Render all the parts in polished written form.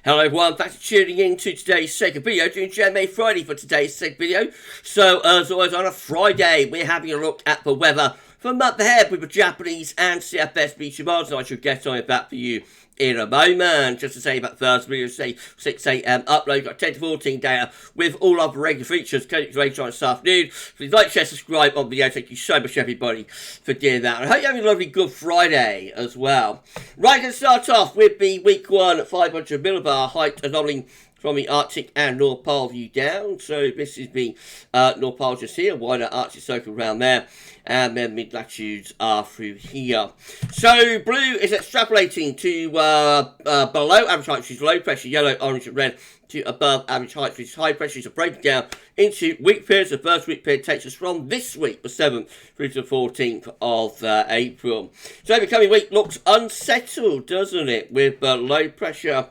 Hello everyone, thanks for tuning in to today's second video, doing JMA Friday for today's second video. So as always on a Friday, we're having a look at the weather for a month ahead with the Japanese and CFS beach mods, and I shall get on with that for you in a moment. Just to say about Thursday video, say 6 AM upload, got 10 to 14 data with all of the regular features. Coming later on this afternoon. Please like, share, subscribe on the video. Thank you so much everybody for doing that. And I hope you're having a lovely Good Friday as well. Right, let's start off with the week 1 500 millibar height anomaly from the Arctic and North Pole view down. So this is the North Pole just here, wider Arctic circle around there, and then mid-latitudes are through here. So blue is extrapolating to below average height, which is low pressure, yellow, orange and red, to above average height, which is high pressure. So breaking down into week periods. The first week period takes us from this week, the 7th, through to the 14th of April. So the coming week looks unsettled, doesn't it, with low pressure,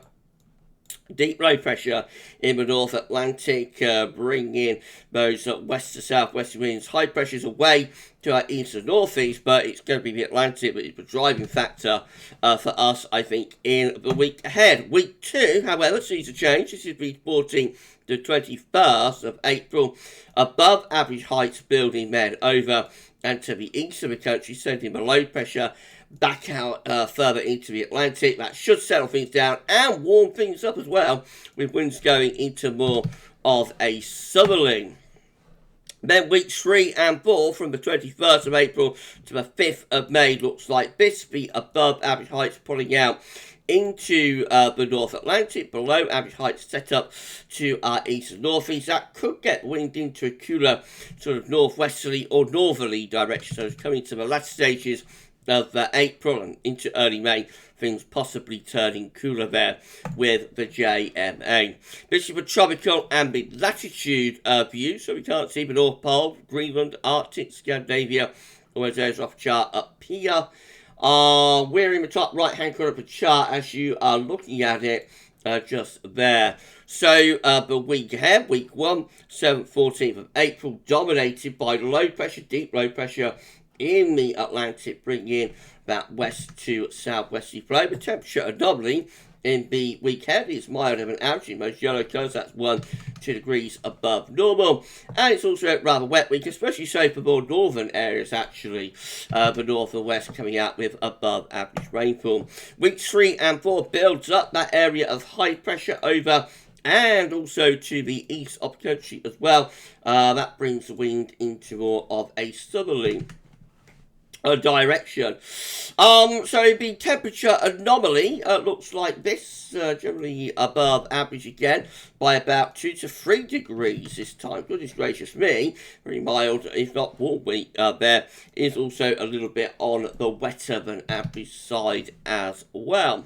deep low pressure in the North Atlantic, bringing those west to southwest winds. High pressure is away to our east and northeast, but it's going to be the Atlantic, but it's the driving factor for us, I think, in the week ahead. Week 2, however, sees a change. This is the 14th to 21st of April. Above average heights building then over and to the east of the country, sending the low pressure back out further into the Atlantic. That should settle things down and warm things up as well, with winds going into more of a southerly. Then weeks 3 and 4, from the 21st of April to the 5th of May, looks like this. The above average heights pulling out into the North Atlantic, below average heights set up to our east and northeast. That could get wind into a cooler sort of northwesterly or northerly direction. So it's coming to the latter stages of April and into early May, things possibly turning cooler there with the JMA. This is a tropical and mid-latitude view, so we can't see the North Pole, Greenland, Arctic, Scandinavia, or there's off chart up here. We're in the top right-hand corner of the chart as you are looking at it just there. So the week ahead, week 1, 7th, 14th of April, dominated by low pressure, deep low pressure in the Atlantic, bringing in that west to southwesterly flow. The temperature anomaly in the week ahead is milder than average in most yellow colours. That's 1-2 degrees above normal, and it's also a rather wet week, especially so for more northern areas actually. The north and west coming out with above average rainfall. Weeks 3 and 4 builds up that area of high pressure over and also to the east of the country as well. That brings the wind into more of a southerly direction. So the temperature anomaly looks like this, generally above average again by about 2 to 3 degrees this time. Goodness gracious me, very mild, if not warm week there. Is also a little bit on the wetter than average side as well.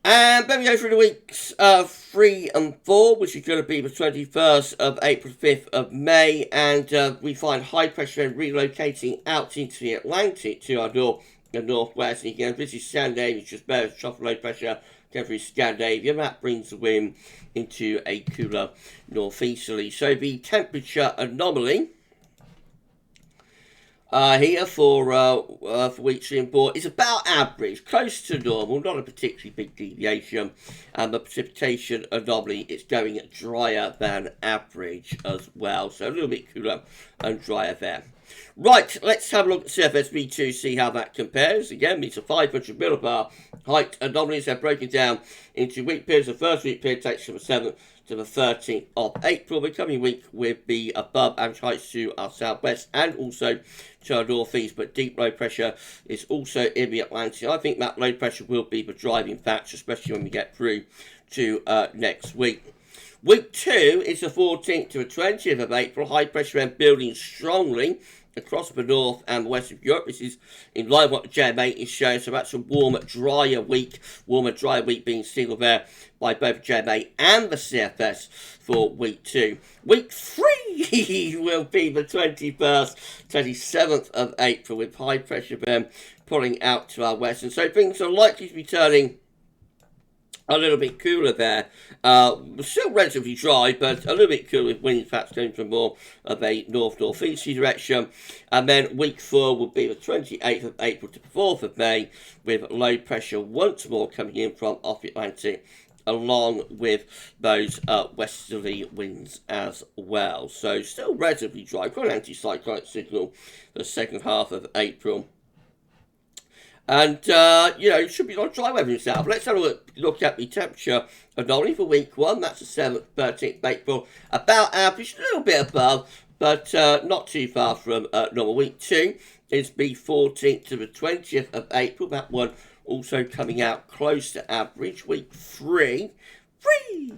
And then we go through the weeks 3 and 4, which is going to be the 21st of April, 5th of May, and we find high pressure relocating out into the Atlantic to our north and northwest. And again, this is Scandinavia, just better trough low pressure going through Scandinavia. That brings the wind into a cooler northeasterly. So the temperature anomaly here for week 3 and 4 is about average, close to normal, not a particularly big deviation. And the precipitation anomaly is going drier than average as well, so a little bit cooler and drier there. Right, let's have a look at CFSV2, see how that compares. Again, these are 500 millibar height anomalies. They're broken down into week periods. The first week period takes from the 7th to the 13th of April. The coming week with the above average heights to our southwest and also to our northeast, but deep low pressure is also in the Atlantic. I think that low pressure will be the driving factor, especially when we get through to next week. Week 2 is the 14th to the 20th of April. High pressure and building strongly across the north and the west of Europe. This is in line with what the JMA is showing. So that's a warmer, drier week being signalled there by both JMA and the CFS for week 2. Week 3 will be the 21st, 27th of April, with high pressure then pulling out to our west. And so things are likely to be turning a little bit cooler there. Still relatively dry, but a little bit cooler with wind perhaps going from more of a north-northeasterly direction. And then week 4 will be the 28th of April to the 4th of May, with low pressure once more coming in from off the Atlantic, along with those westerly winds as well. So still relatively dry. Got an anticyclonic signal the second half of April. And, should be on dry weather himself. Let's have a look at the temperature anomaly for week 1. That's the 7th, 13th of April. About average, a little bit above, but not too far from normal. Week 2 is the 14th to the 20th of April. That one also coming out close to average. Week 3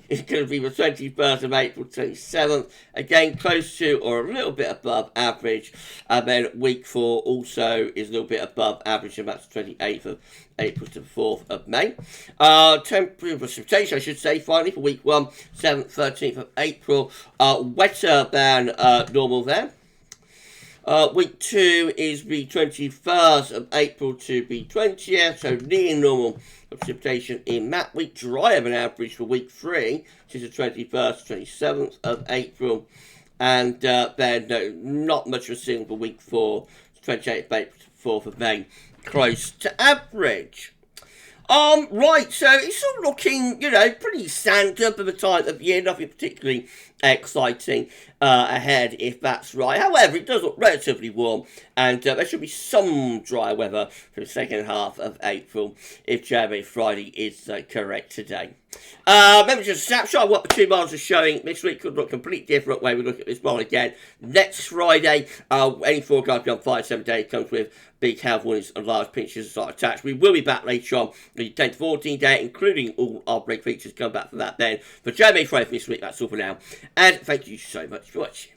is going to be the 21st of April, 27th, again close to or a little bit above average. And then week 4 also is a little bit above average, and that's the 28th of April to the 4th of May. Temperature precipitation, I should say, finally, for week 1, 7th, 13th of April, wetter than normal there. Week 2 is the 21st of April to the 20th, so near normal precipitation in that week. Drier than average for week 3, which is the 21st, 27th of April. And then not much of a signal for week 4, 28th of April to 4th of May. Close to average. Right, so it's all looking, pretty standard for the time of year. Nothing particularly exciting ahead, if that's right. However, it does look relatively warm, and there should be some dry weather for the second half of April, if JMA Friday is correct today. Maybe just a snapshot of what the 2 miles are showing this week. Could look completely different way we look at this one again next Friday. Any forecast beyond 5-7 days comes with big health warnings and large pinches start attached. We will be back later on the 10 to 14 day, including all our break features. Come back for that then. For JMA Friday for this week, that's all for now. And thank you so much for watching.